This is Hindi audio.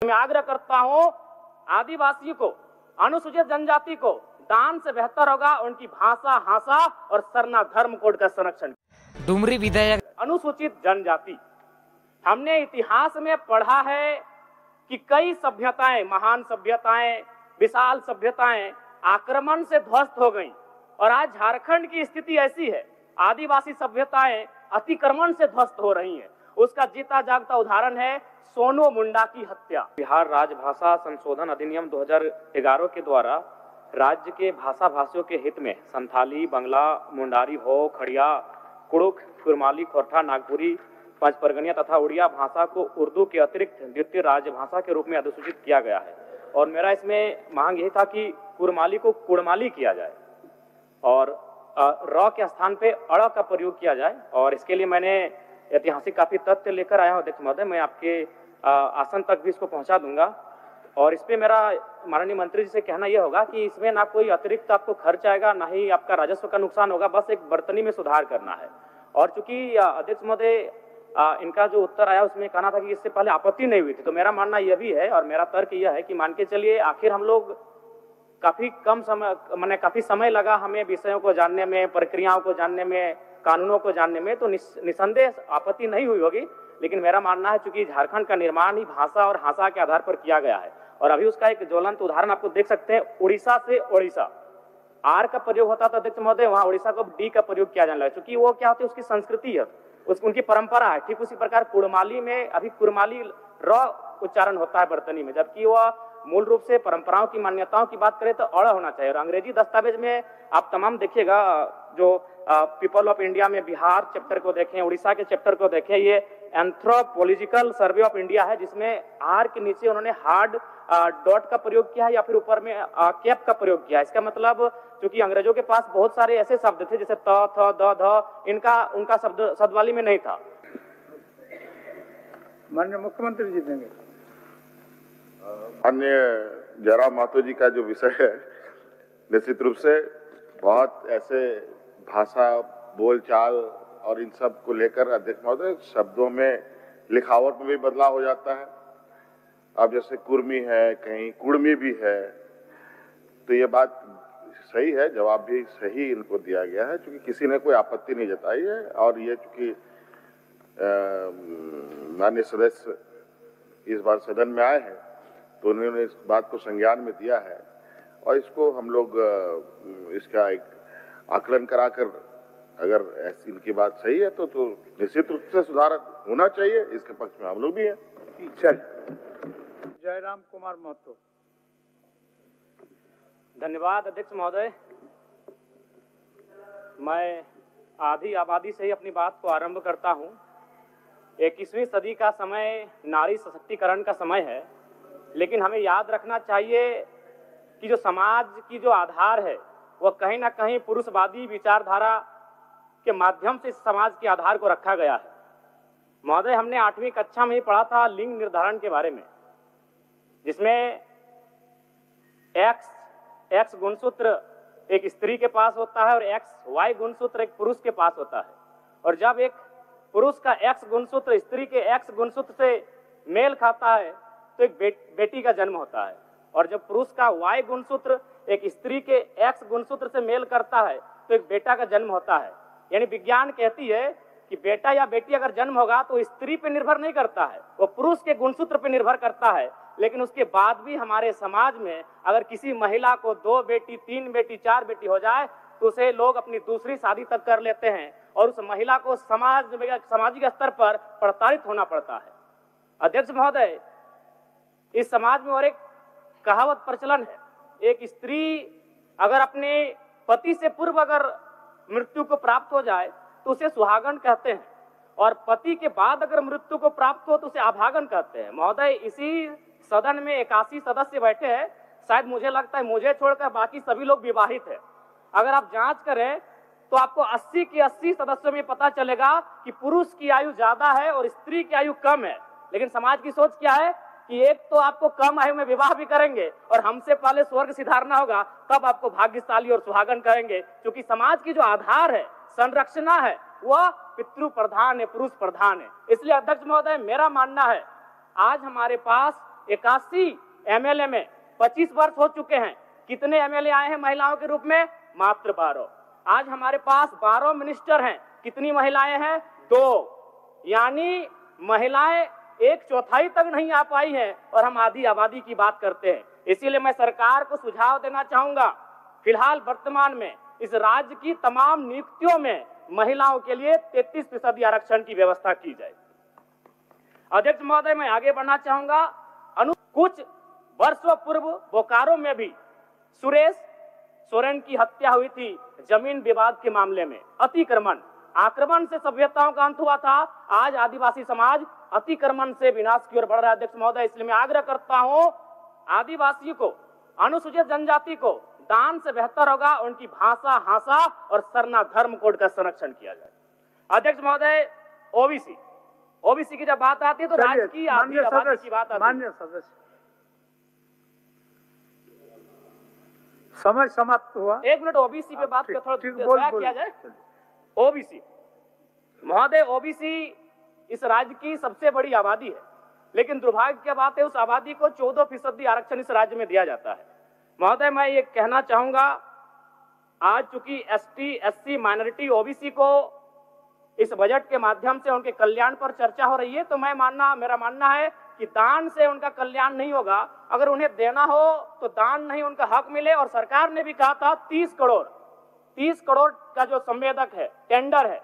मैं आग्रह करता हूँ आदिवासी को, अनुसूचित जनजाति को दान से बेहतर होगा उनकी भाषा, हासा और सरना धर्म कोड का संरक्षण। डुमरी विधायक अनुसूचित जनजाति, हमने इतिहास में पढ़ा है कि कई सभ्यताएं, महान सभ्यताएं, विशाल सभ्यताएं आक्रमण से ध्वस्त हो गईं और आज झारखंड की स्थिति ऐसी है, आदिवासी सभ्यताएं अतिक्रमण से ध्वस्त हो रही हैं। उसका जीता जागता उदाहरण है सोनो मुंडा की हत्या। बिहार राजभाषा संशोधन अधिनियम 2011 के द्वारा राज्य के भाषा भाषियों के हित में संथाली, बंगला, मुंडारी, हो, खड़िया, कुड़ुक, कुरमाली, खोरठा, नागपुरी, पंचपरगनिया तथा उड़िया भाषा को उर्दू के अतिरिक्त द्वितीय राजभाषा के रूप में अधिसूचित किया गया है। और मेरा इसमें मांग यही था कि कुरमाली को कुड़माली किया जाए और र के स्थान पे अड़ का प्रयोग किया जाए। और इसके लिए मैंने ऐतिहासिक काफी तथ्य लेकर आया हूं अध्यक्ष महोदय, मैं आपके आसन तक भी इसको पहुंचा दूंगा। और इस पे मेरा माननीय मंत्री जी से कहना यह होगा कि इसमें ना कोई अतिरिक्त आपको खर्च आएगा, ना ही आपका राजस्व का नुकसान होगा, बस एक बर्तनी में सुधार करना है। और चूंकि अध्यक्ष महोदय इनका जो उत्तर आया उसमें कहना था कि इससे पहले आपत्ति नहीं हुई थी, तो मेरा मानना यह भी है और मेरा तर्क यह है कि मान के चलिए आखिर हम लोग काफी कम समय, मैंने काफी समय लगा हमें विषयों को जानने में, प्रक्रियाओं को जानने में, कानूनों को जानने में, तो निसंदेह आपत्ति नहीं हुई होगी। लेकिन मेरा मानना है चूंकि झारखंड का निर्माण ही भाषा और हासा के आधार पर किया गया है और अभी उसका एक ज्वलंत उदाहरण आपको देख सकते हैं। उड़ीसा से ओडिशा आर का प्रयोग होता था अध्यक्ष महोदय, वहां उड़ीसा को डी का प्रयोग किया जाने लगा, क्योंकि वो क्या होती है, उसकी संस्कृति है, उनकी परंपरा है। ठीक उसी प्रकार कुड़माली में अभी कुरमाली र उच्चारण होता है बर्तनी में, जबकि वह मूल रूप से परंपराओं की मान्यताओं की बात करें तो अड़ होना चाहिए। और अंग्रेजी दस्तावेज में आप तमाम देखिएगा, जो पीपल ऑफ इंडिया में बिहार चैप्टर को देखें, उड़ीसा के चैप्टर को देखें, ये एंथ्रोपोलॉजिकल सर्वे ऑफ इंडिया है जिसमें आर के नीचे उन्होंने हार्ड डॉट का प्रयोग किया है या फिर ऊपर में कैप का प्रयोग किया है। इसका मतलब क्योंकि अंग्रेजों के पास बहुत सारे ऐसे शब्द थे जैसे त, थ, द, ध, इनका उनका शब्दवाली में नहीं था। माननीय मुख्यमंत्री जी देंगे। अन्य जयराम महतो जी का जो विषय है, निश्चित रूप से बहुत ऐसे भाषा, बोलचाल और इन सब को लेकर अध्यक्ष महोदय शब्दों में, लिखावट में भी बदलाव हो जाता है। अब जैसे कुर्मी है, कहीं कुड़मी भी है, तो ये बात सही है, जवाब भी सही इनको दिया गया है, क्योंकि किसी ने कोई आपत्ति नहीं जताई है। और ये चूंकि माननीय सदस्य इस बार सदन में आए हैं तो उन्होंने इस बात को संज्ञान में दिया है और इसको हम लोग इसका एक आकलन कराकर अगर ऐसी इनकी बात सही है तो निश्चित रूप से सुधार होना चाहिए, इसके पक्ष में हम लोग भी हैं। चल जयराम कुमार महतो। धन्यवाद अध्यक्ष महोदय। मैं आधी आबादी से ही अपनी बात को आरंभ करता हूं। 21वीं सदी का समय नारी सशक्तिकरण का समय है, लेकिन हमें याद रखना चाहिए कि जो समाज की जो आधार है वह कहीं ना कहीं पुरुषवादी विचारधारा के माध्यम से इस समाज के आधार को रखा गया है। महोदय, हमने 8वीं कक्षा में ही पढ़ा था लिंग निर्धारण के बारे में, जिसमें एक्स गुणसूत्र एक स्त्री के पास होता है और XY गुणसूत्र एक पुरुष के पास होता है। और जब एक पुरुष का X गुणसूत्र स्त्री के X गुणसूत्र से मेल खाता है तो एक बेटी का जन्म होता है, और जब पुरुष का Y गुणसूत्र एक स्त्री के X गुणसूत्र से मेल करता है तो एक बेटा का जन्म होता है। यानी विज्ञान कहती है कि बेटा या बेटी अगर जन्म होगा तो स्त्री पे निर्भर नहीं करता है, वो पुरुष के गुणसूत्र पे निर्भर करता है। लेकिन उसके बाद भी हमारे समाज में अगर किसी महिला को 2 बेटी, 3 बेटी, 4 बेटी हो जाए तो उसे लोग अपनी दूसरी शादी तक कर लेते हैं और उस महिला को सामाजिक स्तर पर प्रताड़ित होना पड़ता है। अध्यक्ष महोदय, इस समाज में और एक कहावत प्रचलन है, एक स्त्री अगर अपने पति से पूर्व अगर मृत्यु को प्राप्त हो जाए तो उसे सुहागन कहते हैं, और पति के बाद अगर मृत्यु को प्राप्त हो तो उसे अभागन कहते हैं। महोदय, इसी सदन में 81 सदस्य बैठे हैं, शायद मुझे लगता है मुझे छोड़कर बाकी सभी लोग विवाहित हैं। अगर आप जांच करें तो आपको 80 के 80 सदस्यों में पता चलेगा कि पुरुष की आयु ज्यादा है और स्त्री की आयु कम है। लेकिन समाज की सोच क्या है कि एक तो आपको कम आयु में विवाह भी करेंगे और हमसे पहले स्वर्ग सिधारना होगा, तब आपको भाग्यशाली और सुहागन कहेंगे। क्योंकि समाज की जो आधार है, संरचना है, वह पितृ प्रधान है, पुरुष प्रधान है। इसलिए अध्यक्ष महोदय, मेरा मानना है आज हमारे पास 81 एमएलए में 25 वर्ष हो चुके हैं। कितने एमएलए आए हैं महिलाओं के रूप में? मात्र 12। आज हमारे पास 12 मिनिस्टर हैं, कितनी महिलाएं हैं? 2। यानी महिलाएं 1/4 तक नहीं आ पाई हैं और हम आधी आबादी की बात करते हैं। इसीलिए मैं सरकार को सुझाव देना चाहूंगा, फिलहाल वर्तमान में इस राज्य की तमाम नियुक्तियों में महिलाओं के लिए 33% आरक्षण की व्यवस्था की जाए। अध्यक्ष महोदय, मैं आगे बढ़ना चाहूंगा। कुछ वर्षों पूर्व बोकारो में भी सुरेश सोरेन की हत्या हुई थी जमीन विवाद के मामले में। अतिक्रमण, आक्रमण से सभ्यताओं का अंत हुआ था। आज आदिवासी समाज अतिक्रमण से विनाश की ओर बढ़ रहा है। अध्यक्ष महोदय, इसलिए मैं आग्रह करता हूं, आदिवासियों को, अनुसूचित जनजाति को दान से बेहतर होगा उनकी भाषा, भाषा और सरना धर्म कोड का संरक्षण किया जाए। अध्यक्ष महोदय, ओबीसी की जब बात आती है तो राज्य की आधी आबादी की बात आती है। माननीय सदस्य, समय समाप्त हुआ। 1 मिनट ओबीसी पे बात कर, थोड़ा किया जाए। ओबीसी महोदय, ओबीसी इस राज्य की सबसे बड़ी आबादी है, लेकिन दुर्भाग्य की बात है उस आबादी को 14% आरक्षण इस राज्य में दिया जाता है। महोदय, मैं ये कहना चाहूंगा, आज चूंकि एसटी, एससी, माइनॉरिटी, ओबीसी को इस बजट के माध्यम से उनके कल्याण पर चर्चा हो रही है, तो मेरा मानना है कि दान से उनका कल्याण नहीं होगा। अगर उन्हें देना हो तो दान नहीं, उनका हक मिले। और सरकार ने भी कहा था 30 करोड़ का जो संवेदक है, टेंडर है,